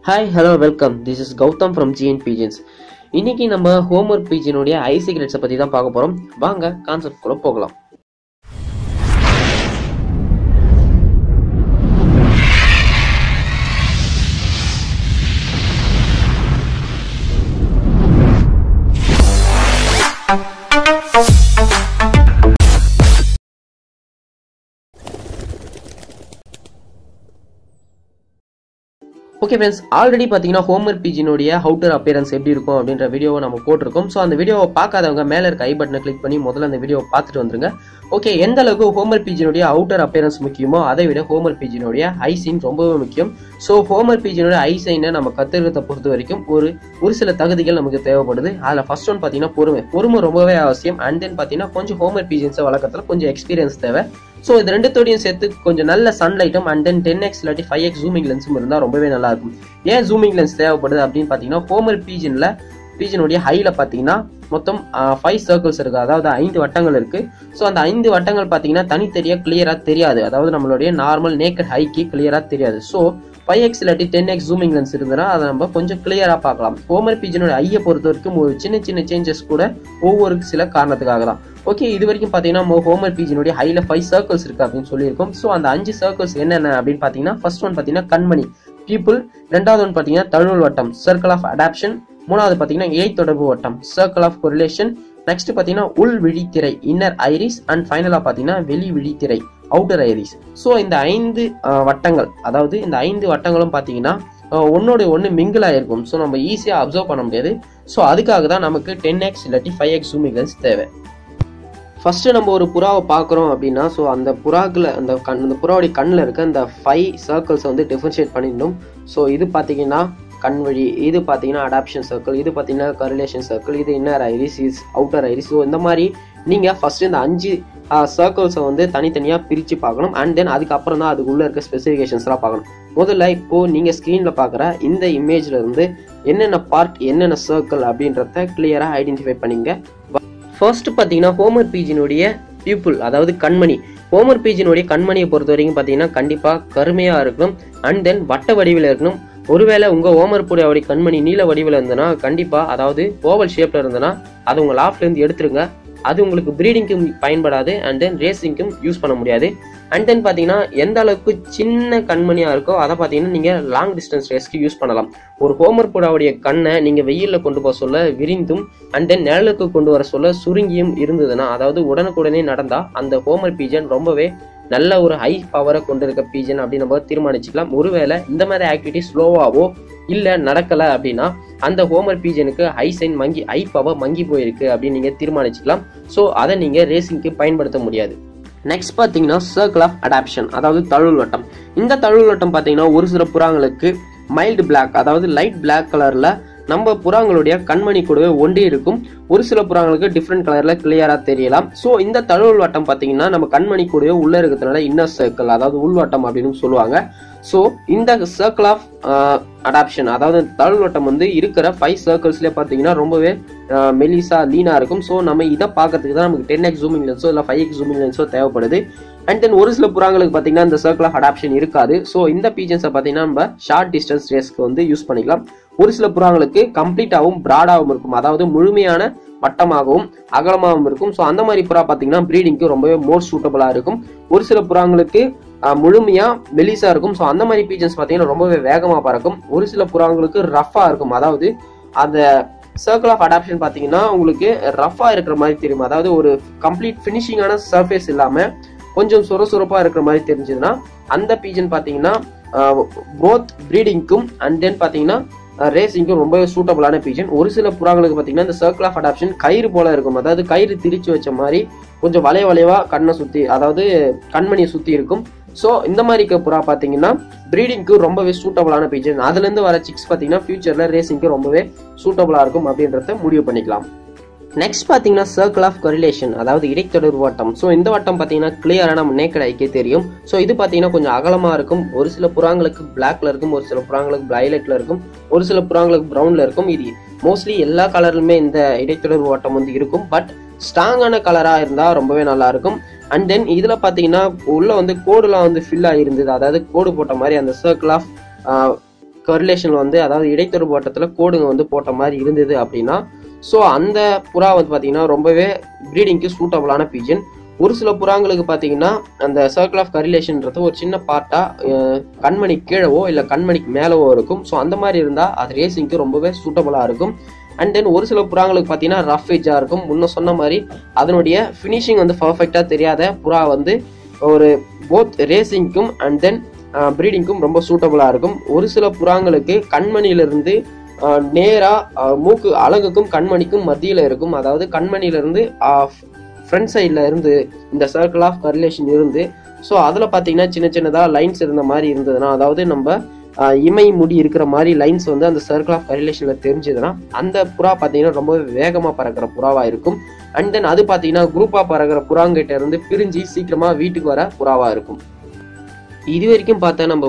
Hi, hello, welcome. This is Gautam from GN Pigeons. இன்னைக்கு நம்ம homework பீஜினுடைய ஐ சீக்ரெட்ஸை பத்தி தான் பார்க்க போறோம். வாங்க கான்செப்ட் குள்ள போகலாம். ஓகே ஃப்ரெண்ட்ஸ், ஆல்ரெடி பார்த்தீங்கன்னா ஹோம்வொர்க் பீஜினுடைய அவுட்டர் அப்பியரன்ஸ் எப்படி இருக்கும் அப்படின்ற வீடியோவை நம்ம போட்டிருக்கோம். ஸோ அந்த வீடியோவை பார்க்காதவங்க மேலே இருக்க ஐ பட்டனை கிளிக் பண்ணி முதல்ல அந்த வீடியோவை பார்த்துட்டு வந்துருங்க. ஓகே, எந்த அளவுக்கு ஹோம்வொர்க் பீஜினுடைய அவுட்டர் அப்பியரன்ஸ் முக்கியமோ அதை விட ஹோம்வொர்க் பீஜினுடைய ஐ சைன் ரொம்பவே முக்கியம். ஸோ ஹோம்வொர்க் பீஜினுடைய ஐ சைனை நம்ம கற்றுக்கிறத பொறுத்த வரைக்கும் ஒரு சில தகுதிகள் நமக்கு தேவைப்படுது. அதில் ஃபர்ஸ்ட் ஒன் பார்த்தீங்கன்னா பொறுமை ரொம்பவே அவசியம். அண்ட் தென் பார்த்தீங்கன்னா கொஞ்சம் ஹோம்வொர்க் பீஜின்ஸை வளர்க்கறதுல கொஞ்சம் எக்ஸ்பீரியன்ஸ் தேவை. ஸோ இது ரெண்டுத்தோடையும் சேர்த்து கொஞ்சம் நல்ல சன்லைட்டும் அண்ட் தென் 10x இல்லாட்டி 5x ஜூமிங் லென்ஸும் இருந்தால் ரொம்பவே நல்லா இருக்கும். ஏன் ஜூமிங் லென்ஸ் தேவைப்படுது அப்படின்னு பார்த்தீங்கன்னா ஹோம்வொர்க் பீஜினுடைய ஹைல பார்த்தீங்கன்னா மொத்தம் 5 சர்க்கிள்ஸ் இருக்கு, அதாவது 5 வட்டங்கள் இருக்கு. ஸோ அந்த 5 வட்டங்கள் பார்த்தீங்கன்னா தனித்தனியாக கிளியரா தெரியாது, அதாவது நம்மளுடைய நார்மல் நேக்கட் ஹைக்கு கிளியரா தெரியாது. ஸோ 5x இல்லாட்டி 10x ஜூமிங் லென்ஸ் இருந்ததுன்னா அதை நம்ம கொஞ்சம் கிளியரா பார்க்கலாம். ஹோம்வொர்க் பீஜினுடைய ஐயை பொறுத்த வரைக்கும் ஒரு சின்ன சின்ன சேஞ்சஸ் கூட ஒவ்வொரு சில காரணத்துக்காக தான். ஓகே, இது வரைக்கும் பார்த்தீங்கன்னா ஹோம்வொர்க் பீஜினுடைய ஹைல 5 சர்க்கிள்ஸ் இருக்கு அப்படின்னு சொல்லியிருக்கோம். ஸோ அந்த 5 சர்க்கிள்ஸ் என்னென்ன அப்படின்னு பார்த்தீங்கன்னா ஃபர்ஸ்ட் ஒன் பார்த்தீங்கன்னா கண்மணி பீப்புள், ரெண்டாவது ஒன் பார்த்தீங்கன்னா தழுவல் வட்டம் சர்க்கிள் ஆஃப் அடாப்ஷன், மூணாவது பார்த்தீங்கன்னா இழை தொடர்பு வட்டம் சர்க்கிள் ஆஃப் கொரிலேஷன், நெக்ஸ்ட் பார்த்தீங்கன்னா உள் விழித்திரை இன்னர் ஐரிஸ், அண்ட் ஃபைனலாக பார்த்தீங்கன்னா வெளி விழித்திரை அவுட்டர் ஐரிஸ். ஸோ இந்த 5 வட்டங்கள், அதாவது இந்த 5 வட்டங்களும் பார்த்தீங்கன்னா ஒன்னோட ஒன்று மிங்கிள் ஆயிருக்கும். ஸோ நம்ம ஈஸியாக அப்சர்வ் பண்ண முடியாது. ஸோ அதுக்காக தான் நமக்கு 10x இல்லாட்டி 5x ஜூமிங் லென்ஸ் தேவை. ஃபர்ஸ்ட் நம்ம ஒரு புறாவை பார்க்குறோம் அப்படின்னா ஸோ அந்த புறாக்களை அந்த புறாவுடைய கண்ணில் இருக்க அந்த 5 சர்க்கிள்ஸை வந்து டிஃபரன்ஷியேட் பண்ணிடணும். ஸோ இது பார்த்தீங்கன்னா கண் வழி, இது பார்த்தீங்கன்னா அடாப்ஷன் சர்க்கிள், இது பார்த்தீங்கன்னா கரிலேஷன் சர்க்கிள், இது inner iris, is outer iris. So இந்த மாதிரி நீங்கள் ஃபர்ஸ்ட் இந்த 5 சர்க்கிள்ஸை வந்து தனித்தனியாக பிரித்து பார்க்கணும். அண்ட் தென் அதுக்கப்புறம் தான் அதுக்குள்ளே இருக்க ஸ்பெசிஃபிகேஷன்ஸ்லாம் பார்க்கணும். முதல்ல இப்போது நீங்கள் ஸ்க்ரீனில் பார்க்குற இந்த இமேஜில் இருந்து என்னென்ன பார்ட் என்னென்ன சர்க்கிள் அப்படின்றத கிளியராக ஐடென்டிஃபை பண்ணிங்க. ஃபர்ஸ்ட் பார்த்தீங்கன்னா ஹோம்வொர்க் பீஜினுடைய பீப்புள், அதாவது கண்மணி. ஹோம்வொர்க் பீஜினுடைய கண்மணியை பொறுத்த வரைக்கும் பார்த்தீங்கன்னா கண்டிப்பாக கருமையாக இருக்கணும். அண்ட் தென் வட்ட வடிவில் இருக்கணும். ஒருவேளை உங்கள் ஹோம்வொர்க் புறாவுடைய கண்மணி நீல வடிவில் இருந்ததுன்னா கண்டிப்பாக, அதாவது ஓவல் ஷேப்பில் இருந்ததுன்னா அதை உங்கள் லாஃப்ட்லேருந்து எடுத்துருங்க. அது உங்களுக்கு ப்ரீடிங்க்கும் பயன்படாது அண்ட் தென் ரேசிங்க்கும் யூஸ் பண்ண முடியாது. அண்ட் தென் பார்த்தீங்கன்னா எந்த அளவுக்கு சின்ன கண்மணியாக இருக்கோ அதை பார்த்தீங்கன்னா நீங்கள் லாங் டிஸ்டன்ஸ் ரேஸ்க்கு யூஸ் பண்ணலாம். ஒரு ஹோம்வொர்க் புறாவுடைய கண்ணை நீங்கள் வெயிலில் கொண்டு போக சொல்ல விரிந்தும் அண்ட் தென் நிழலுக்கு கொண்டு வர சொல்ல சுருங்கியும் இருந்ததுன்னா, அதாவது உடனுக்குடனே நடந்தால் அந்த ஹோம்வொர்க் பீஜன் ரொம்பவே நல்ல ஒரு ஹை பவரை கொண்டு இருக்க பீஜன் அப்படின்னு நம்ம தீர்மானிச்சுக்கலாம். ஒருவேளை இந்த மாதிரி ஆக்டிவிட்டி ஸ்லோவாவோ இல்லை நடக்கலை அப்படின்னா அந்த ஹோம்வொர்க் பீஜனுக்கு ஹை சைன் ஹை பவர் மங்கி போயிருக்கு அப்படின்னு நீங்கள் தீர்மானிச்சுக்கலாம். ஸோ அதை நீங்கள் ரேசிங்க்கு பயன்படுத்த முடியாது. நெக்ஸ்ட் பார்த்தீங்கன்னா சர்க்கிள் ஆஃப் அடாப்ஷன், அதாவது தழுவல் வட்டம். இந்த தழுவல் வட்டம் பார்த்தீங்கன்னா ஒரு சில புறாங்களுக்கு மைல்டு பிளாக், அதாவது லைட் பிளாக் கலரில் நம்ம புறாங்களுடைய கண்மணி கூடவே ஒன்றி இருக்கும். ஒரு சில புறாங்களுக்கு டிஃப்ரெண்ட் கலர்ல கிளியரா தெரியலாம். ஸோ இந்த தழுவல் வட்டம் பார்த்தீங்கன்னா நம்ம கண்மணி கூடவே உள்ள இருக்கிறதுனால இன்னர் சர்க்கிள், அதாவது உள்வட்டம் அப்படின்னு சொல்லுவாங்க. ஸோ இந்த சர்க்கிள் ஆஃப் அடாப்ஷன், அதாவது தழுவல் வட்டம் வந்து இருக்கிற 5 சர்க்கிள்ஸ்லேயே பார்த்தீங்கன்னா ரொம்பவே மெலிசா லீனா இருக்கும். ஸோ நம்ம இதை பார்க்கறதுக்கு தான் நமக்கு 10x ஜூமிங் லென்ஸோ இல்லை 5x ஜூமிங் லென்ஸோ தேவைப்படுது. அண்ட் தென் ஒரு சில புறாங்களுக்கு பார்த்தீங்கன்னா இந்த சர்க்கிள் ஆஃப் அடாப்ஷன் இருக்காது. ஸோ இந்த பீஜன்ஸை பார்த்தீங்கன்னா நம்ம ஷார்ட் டிஸ்டன்ஸ் ரேஸ்க்கு வந்து யூஸ் பண்ணிக்கலாம். ஒரு சில புறாங்களுக்கு கம்ப்ளீட்டாகவும் பிராடாகவும் இருக்கும், அதாவது முழுமையான வட்டமாகவும் அகலமாகவும் இருக்கும். ஸோ அந்த மாதிரி புறா பார்த்தீங்கன்னா ப்ரீடிங்க்கு ரொம்பவே மோர் சூட்டபிளாக இருக்கும். ஒரு சில புறாங்களுக்கு முழுமையா மெலிசா இருக்கும். ஸோ அந்த மாதிரி பீஜன்ஸ் பார்த்தீங்கன்னா ரொம்பவே வேகமாக பறக்கும். ஒரு சில புறாங்களுக்கு ரஃபா இருக்கும், அதாவது அந்த சர்க்கிள் ஆஃப் அடாப்ஷன் பார்த்தீங்கன்னா உங்களுக்கு ரஃபா இருக்கிற மாதிரி தெரியும், அதாவது ஒரு கம்ப்ளீட் ஃபினிஷிங்கான சர்ஃபேஸ் இல்லாமல் கொஞ்சம் சுரசுரப்பா இருக்கிற மாதிரி தெரிஞ்சதுன்னா அந்த பீஜன் பார்த்தீங்கன்னா போத் ப்ரீடிங்க்கும் அண்ட் தென் பார்த்தீங்கன்னா ரேசிங்க்கும் ரொம்பவே சூட்டபிளான பீஜன். ஒரு சில புறாங்களுக்கு பார்த்தீங்கன்னா இந்த சர்க்கிள் ஆஃப் அடாப்ஷன் கயிறு போல இருக்கும், அதாவது கயிறு திரிச்சு வச்ச மாதிரி கொஞ்சம் வளைவா கண்ணை சுற்றி, அதாவது கண்மணியை சுற்றி இருக்கும். ஸோ இந்த மாதிரி புறா பார்த்தீங்கன்னா ப்ரீடிங்க்கு ரொம்பவே சூட்டபிளான பீஜன். அதுலேருந்து வர சிக்ஸ் பார்த்தீங்கன்னா ஃபியூச்சரில் ரேசிங்க்கு ரொம்பவே சூட்டபிளாக இருக்கும் அப்படின்றத முடிவு பண்ணிக்கலாம். நெக்ஸ்ட் பார்த்தீங்கன்னா சர்க்கிள் ஆஃப் கரிலேஷன், அதாவது இடைத்தொடர்பு வட்டம். ஸோ இந்த வட்டம் பார்த்தீங்கன்னா கிளியராக நம்ம நேக்கட் ஐக்கே தெரியும். ஸோ இது பார்த்தீங்கன்னா கொஞ்சம் அகலமாக இருக்கும். ஒரு சில புறாங்களுக்கு பிளாக்ல இருக்கும், ஒரு சில புறாங்களுக்கு வயலட்ல இருக்கும், ஒரு சில புறாங்களுக்கு ப்ரௌன்ல இருக்கும். இது மோஸ்ட்லி எல்லா கலர்லுமே இந்த இடைத்தொடர்பு வட்டம் வந்து இருக்கும். பட் ஸ்ட்ராங்கான கலராக இருந்தால் ரொம்பவே நல்லா இருக்கும். அண்ட் தென் இதில் பார்த்தீங்கன்னா உள்ள வந்து கோடுலாம் வந்து ஃபில் ஆகிருந்தது, அதாவது கோடு போட்ட மாதிரி அந்த சர்க்கிள் ஆஃப் கர்லேஷன் வந்து அதாவது இடைத்தொடர்பு வட்டத்தில் கோடுங்க வந்து போட்ட மாதிரி இருந்தது அப்படின்னா ஸோ அந்த புறா வந்து பார்த்தீங்கன்னா ரொம்பவே ப்ரீடிங்க்கு சூட்டபுளான பீஜன். ஒரு சில புறாங்களுக்கு பார்த்தீங்கன்னா அந்த சர்க்கிள் ஆஃப் கரிலேஷன்றது ஒரு சின்ன பார்ட்டாக கண்மணி கீழவோ இல்லை கண்மணிக்கு மேலவோ இருக்கும். ஸோ அந்த மாதிரி இருந்தால் அது ரேசிங்க்கு ரொம்பவே சூட்டபுளாக இருக்கும். அண்ட் தென் ஒரு சில புறாங்களுக்கு பார்த்தீங்கன்னா ரஃப் எஜ்ஜாக இருக்கும். முன்ன சொன்ன மாதிரி அதனுடைய ஃபினிஷிங் வந்து பர்ஃபெக்டாக தெரியாத புறா வந்து ஒரு போத் ரேசிங்க்கும் அண்ட் தென் ப்ரீடிங்க்கும் ரொம்ப சூட்டபுளாக இருக்கும். ஒரு சில புறாங்களுக்கு கண்மணியிலிருந்து நேராக மூக்கு அலகுக்கும் கண்மணிக்கும் மத்தியில் இருக்கும். அதாவது கண்மணியிலிருந்து ஃப்ரண்ட் சைடில் இருந்து இந்த சர்க்கிள் ஆஃப் கரிலேஷன் இருந்து ஸோ அதில் பார்த்தீங்கன்னா சின்ன சின்னதாக லைன்ஸ் இருந்த மாதிரி இருந்ததுன்னா அதாவது நம்ம இமை முடி இருக்கிற மாதிரி லைன்ஸ் வந்து அந்த சர்க்கிள் ஆஃப் கரிலேஷனில் தெரிஞ்சதுன்னா அந்த புறா பார்த்தீங்கன்னா ரொம்ப வேகமாக பறக்கிற புறாவாக இருக்கும். அண்ட் தென் அது பார்த்தீங்கன்னா குரூப்பாக பறக்கிற புறாங்கிட்ட இருந்து பிரிஞ்சு சீக்கிரமாக வீட்டுக்கு வர புறாவாக இருக்கும். இது வரைக்கும் பார்த்தா நம்ம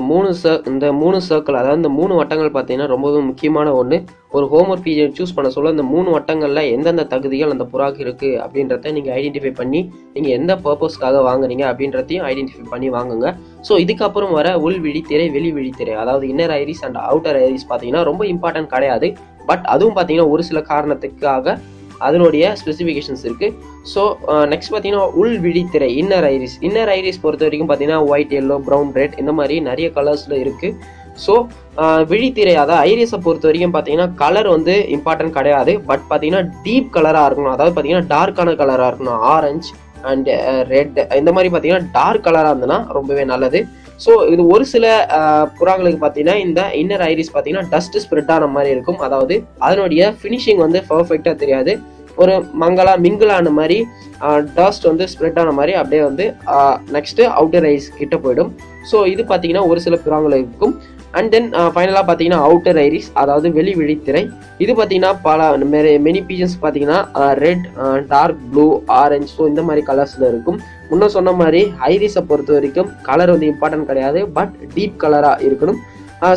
இந்த மூணு சர்க்கிள் அதாவது இந்த 3 வட்டங்கள் பார்த்தீங்கன்னா ரொம்பவே முக்கியமான ஒன்று. ஒரு ஹோம்ஒர்க் பீஜன் சூஸ் பண்ண சொல்ல இந்த 3 வட்டங்களில் எந்தெந்த தகுதிகள் அந்த புறாக்கு இருக்குது அப்படின்றத நீங்கள் ஐடென்டிஃபை பண்ணி நீங்கள் எந்த பர்பஸ்க்காக வாங்குறீங்க அப்படின்றதையும் ஐடென்டிஃபை பண்ணி வாங்குங்க. ஸோ இதுக்கப்புறம் வர உள் விழித்திரை வெளி விழித்திரை அதாவது inner iris and outer iris பார்த்தீங்கன்னா ரொம்ப இம்பார்ட்டன்ட் கிடையாது. பட் அதுவும் பார்த்தீங்கன்னா ஒரு சில காரணத்துக்காக அதனுடைய ஸ்பெசிஃபிகேஷன்ஸ் இருக்குது. ஸோ நெக்ஸ்ட் பார்த்தீங்கன்னா உள் விழித்திரை இன்னர் ஐரிஸ் பொறுத்த வரைக்கும் பார்த்தீங்கன்னா ஒயிட், எல்லோ, ப்ரௌன், ரெட் இந்த மாதிரி நிறைய கலர்ஸில் இருக்குது. ஸோ விழித்திரை அதாவது ஐரிஸை பொறுத்த வரைக்கும் பார்த்தீங்கன்னா கலர் வந்து இம்பார்ட்டன்ட் கிடையாது. பட் பார்த்தீங்கன்னா டீப் கலராக இருக்கணும். அதாவது பார்த்தீங்கன்னா டார்க்கான கலராக இருக்கணும். ஆரஞ்சு அண்ட் ரெட் இந்த மாதிரி பார்த்தீங்கன்னா டார்க் கலராக இருந்ததுன்னா ரொம்பவே நல்லது. ஸோ இது ஒரு சில புறாங்களுக்கு பார்த்தீங்கன்னா இந்த இன்னர் ஐரிஸ் பார்த்தீங்கன்னா டஸ்ட் ஸ்ப்ரெட் ஆன மாதிரி இருக்கும். அதாவது அதனுடைய ஃபினிஷிங் வந்து பர்ஃபெக்டாக தெரியாது. ஒரு மிங்கிளான மாதிரி டஸ்ட் வந்து ஸ்ப்ரெட் ஆன மாதிரி அப்படியே வந்து நெக்ஸ்ட் அவுட்டர் ஐரிஸ் கிட்ட போயிடும். ஸோ இது பார்த்தீங்கன்னா ஒரு சில புறாங்களுக்கு இருக்கும். அண்ட் தென் ஃபைனலாக பார்த்தீங்கன்னா அவுட்டர் ஐரிஸ் அதாவது வெளி விழித்திரை. இது பார்த்தீங்கன்னா பல மெனி பீஜன்ஸ் பார்த்தீங்கன்னா red, dark blue, orange so இந்த மாதிரி கலர்ஸில் இருக்கும். முன்ன சொன்ன மாதிரி ஐரிஸை பொறுத்த வரைக்கும் கலர் வந்து இம்பார்ட்டன்ட் கிடையாது. பட் டீப் கலராக இருக்கணும்.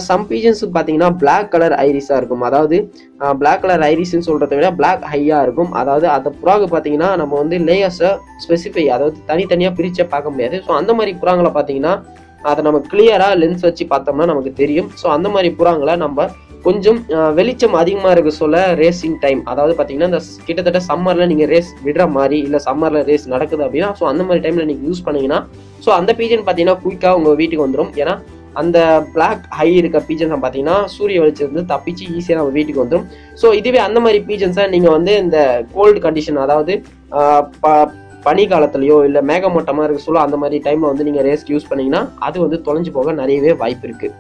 சம் பீஜன்ஸுக்கு பார்த்தீங்கன்னா பிளாக் கலர் ஐரிஸாக இருக்கும். அதாவது பிளாக் கலர் ஐரிஸ்ன்னு சொல்கிறத விட பிளாக் ஹையாக இருக்கும். அதாவது அந்த புறாக்கு பார்த்தீங்கன்னா நம்ம வந்து லேயர்ஸை ஸ்பெசிஃபை அதாவது தனித்தனியாக பிரிச்சே பார்க்க முடியாது. ஸோ அந்த மாதிரி புறாங்களை பார்த்தீங்கன்னா அதை நம்ம கிளியராக லென்ஸ் வச்சு பார்த்தோம்னா நமக்கு தெரியும். ஸோ அந்த மாதிரி புறாங்களை நம்ம கொஞ்சம் வெளிச்சம் அதிகமாக இருக்க சொல்ல ரேசிங் டைம் அதாவது பார்த்தீங்கன்னா இந்த கிட்டத்தட்ட சம்மரில் நீங்கள் ரேஸ் விடுற மாதிரி இல்லை சம்மரில் ரேஸ் நடக்குது அப்படின்னா ஸோ அந்த மாதிரி டைமில் நீங்கள் யூஸ் பண்ணீங்கன்னா ஸோ அந்த பீஜன் பார்த்தீங்கன்னா குயிக்காக உங்கள் வீட்டுக்கு வந்துடும். ஏன்னா அந்த பிளாக் ஹை இருக்க பீஜன்ஸை பார்த்தீங்கன்னா சூரிய வெளிச்சத்துலேருந்து தப்பிச்சு ஈஸியாக நம்ம வீட்டுக்கு வந்துடும். ஸோ இதுவே அந்த மாதிரி பீஜன்ஸை நீங்கள் வந்து இந்த கோல்டு கண்டிஷன் அதாவது பனி காலத்துலையோ இல்லை மேகமூட்டமாக இருக்க சொல்ல அந்த மாதிரி டைமில் வந்து நீங்கள் ரேஸ்க்கு யூஸ் பண்ணிங்கன்னா அது வந்து தொலைஞ்சு போக நிறையவே வாய்ப்பு இருக்குது.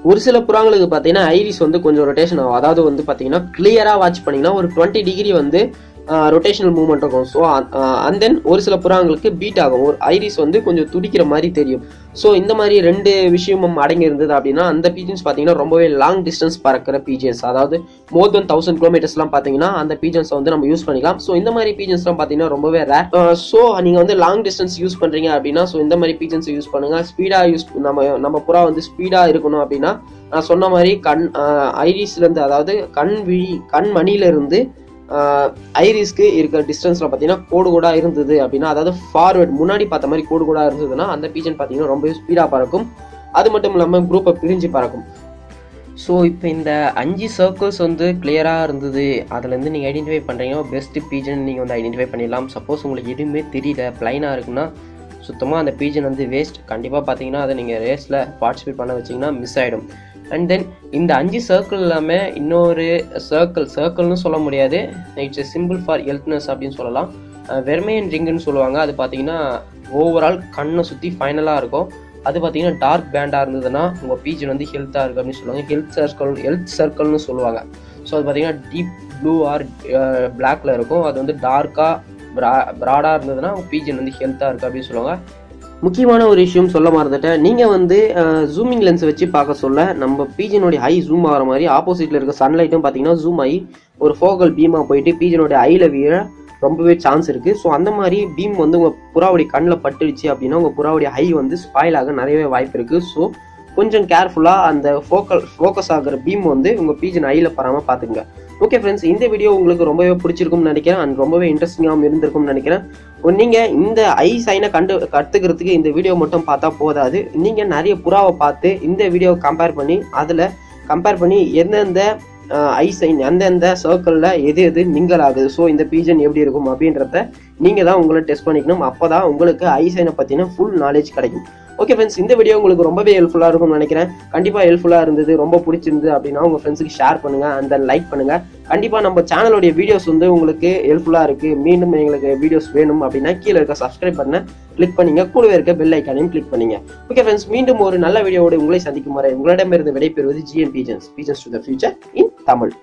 ஒரு சில புறாங்களுக்கு பார்த்தீங்கன்னா ஐரிஸ் வந்து கொஞ்சம் ரொட்டேஷன் ஆகும். அதாவது வந்து பார்த்தீங்கன்னா கிளியராக வாட்ச் பண்ணிங்கன்னா ஒரு 20 டிகிரி வந்து ரொட்டேஷனல் மூவ்மெண்ட் இருக்கும். ஸோ அண்ட் தென் ஒரு சில புறாங்களுக்கு பீட் ஆகும். ஒரு ஐரிஸ் வந்து கொஞ்சம் துடிக்கிற மாதிரி தெரியும். ஸோ இந்த மாதிரி 2 விஷயமும் அடங்கி இருந்தது அப்படின்னா அந்த பீஜன்ஸ் பார்த்தீங்கன்னா ரொம்பவே லாங் டிஸ்டன்ஸ் பறக்கிற பீஜன்ஸ் அதாவது மோர் தென் 1000 கிலோமீட்டர்ஸ்லாம் பார்த்தீங்கன்னா அந்த பீஜன்ஸை வந்து நம்ம யூஸ் பண்ணிக்கலாம். ஸோ இந்த மாதிரி பீஜன்ஸ்லாம் பார்த்தீங்கன்னா ரொம்பவே ரேர். ஸோ நீங்கள் வந்து லாங் டிஸ்டன்ஸ் யூஸ் பண்ணுறீங்க அப்படின்னா ஸோ இந்த மாதிரி பீஜன்ஸை யூஸ் பண்ணுங்கள். ஸ்பீடாக நம்ம புறா வந்து ஸ்பீடாக இருக்கணும் அப்படின்னா நான் சொன்ன மாதிரி ஐரிஸ்லேருந்து அதாவது கண்மணியிலிருந்து ஐரிஸ்க்கு இருக்கிற டிஸ்டன்ஸ்ல பார்த்தீங்கன்னா கோடு இருந்தது அப்படின்னா அதாவது ஃபார்வர்ட் முன்னாடி பார்த்த மாதிரி கோடு இருந்ததுன்னா அந்த பீஜன் பார்த்தீங்கன்னா ரொம்ப ஸ்பீடாக பறக்கும். அது மட்டும் இல்லாமல் குரூப்பை பிரிஞ்சு பறக்கும். ஸோ இப்போ இந்த 5 சர்க்கிள்ஸ் வந்து கிளியராக இருந்தது. அதுலேருந்து நீங்கள் ஐடென்டிஃபை பண்ணுறீங்கன்னா பெஸ்ட் பீஜன் நீங்கள் வந்து ஐடென்டிஃபை பண்ணிடலாம். சப்போஸ் உங்களுக்கு எதுவுமே தெரியல பிளைனாக இருக்குன்னா சுத்தமாக அந்த பீஜன் வந்து வேஸ்ட். கண்டிப்பாக பார்த்தீங்கன்னா அதை நீங்கள் ரேஸில் பார்ட்டிசிபேட் பண்ண வச்சிங்கன்னா மிஸ் ஆகிடும். அண்ட் தென் இந்த 5 சர்க்கிள் இல்லாமல் இன்னொரு சர்க்கிள்னு சொல்ல முடியாது. இட்ஸ் எ சிம்பிள் ஃபார் ஹெல்த்னஸ் அப்படின்னு சொல்லலாம். வெர்மேயன் ரிங்குன்னு சொல்லுவாங்க. அது பார்த்தீங்கன்னா ஓவரால் கண்ணை சுற்றி ஃபைனலாக இருக்கும். அது பார்த்தீங்கன்னா டார்க் பேண்டாக இருந்ததுன்னா உங்கள் பீஜன் வந்து ஹெல்த்தாக இருக்குது அப்படின்னு சொல்லுவாங்க. ஹெல்த் சர்க்கிள்னு சொல்லுவாங்க. ஸோ அது பார்த்தீங்கன்னா டீப் ப்ளூ ஆர் பிளாக்ல இருக்கும். அது வந்து டார்க்காக ப்ராடாக இருந்ததுன்னா உங்கள் பீஜன் வந்து ஹெல்த்தாக இருக்குது அப்படின்னு சொல்லுவாங்க. முக்கியமான ஒரு விஷயம் சொல்ல மறந்துட்டேன். நீங்கள் வந்து ஜூமிங் லென்ஸ் வச்சு பார்க்க சொல்ல நம்ம பீஜனுடைய ஐ ஜூம் ஆகிற மாதிரி ஆப்போசிட்டில் இருக்க சன்லைட்டும் பார்த்தீங்கன்னா ஜூம் ஆகி ஒரு ஃபோக்கல் பீமாக போயிட்டு பீஜனுடைய ஐயில் வீழ ரொம்பவே சான்ஸ் இருக்குது. ஸோ அந்த மாதிரி பீம் வந்து உங்கள் புறாவுடைய கண்ணில் பட்டுடுச்சு அப்படின்னா உங்கள் புறாவுடைய ஐ வந்து ஸ்பாயில் ஆக நிறையவே வாய்ப்பு இருக்குது. ஸோ கொஞ்சம் கேர்ஃபுல்லாக அந்த ஃபோக்கஸ் ஆகிற பீம் வந்து உங்கள் பீஜன் ஐயில் பராமல் பார்த்துங்க. ஓகே ஃப்ரெண்ட்ஸ், இந்த வீடியோ உங்களுக்கு ரொம்பவே பிடிச்சிருக்கும்னு நினைக்கிறேன் அண்ட் ரொம்பவே இன்ட்ரெஸ்டிங்காகவும் இருந்திருக்கும்னு நினைக்கிறேன். நீங்கள் இந்த ஐ சைனை கற்றுக்கிறதுக்கு இந்த வீடியோ மட்டும் பார்த்தா போதாது. நீங்கள் நிறைய புறாவை பார்த்து இந்த வீடியோவை கம்பேர் பண்ணி அதில் கம்பேர் பண்ணி எந்தெந்த ஐ சைன் அந்தந்த சர்க்கிளில் எது எது மிங்கல் ஆகுது, ஸோ இந்த பீஜன் எப்படி இருக்கும் அப்படின்றத நீங்கள் தான் உங்களை டெஸ்ட் பண்ணிக்கணும். அப்போ தான் உங்களுக்கு ஐ சைனை பற்றின ஃபுல் நாலேஜ் கிடைக்கும். ஓகே ஃப்ரெண்ட்ஸ், இந்த வீடியோ உங்களுக்கு ரொம்பவே ஹெல்ப்ஃபுல்லாக இருக்கும்னு நினைக்கிறேன். கண்டிப்பாக ஹெல்ப்ஃபுல்லாக இருந்தது, ரொம்ப பிடிச்சிருந்து அப்படின்னா உங்கள் ஃப்ரெண்ட்ஸுக்கு ஷேர் பண்ணுங்கள், அந்த லைக் பண்ணுங்கள். கண்டிப்பாக நம்ம சேனலோடைய வீடியோஸ் வந்து உங்களுக்கு ஹெல்ப்ஃபுல்லாக இருக்குது, மீண்டும் எங்களுக்கு வீடியோஸ் வேணும் அப்படின்னா கீழே இருக்க சப்ஸ்கிரைப் பண்ண கிளிக் பண்ணிங்க, கூடவே இருக்க பெல் ஐக்கானையும் கிளிக் பண்ணிங்க. ஓகே ஃப்ரெண்ட்ஸ், மீண்டும் ஒரு நல்ல வீடியோவோடு உங்களை சந்திக்கும் வரை உங்களிடமிருந்து விடைபெறுவது GM Pigeons to the future in Tamil.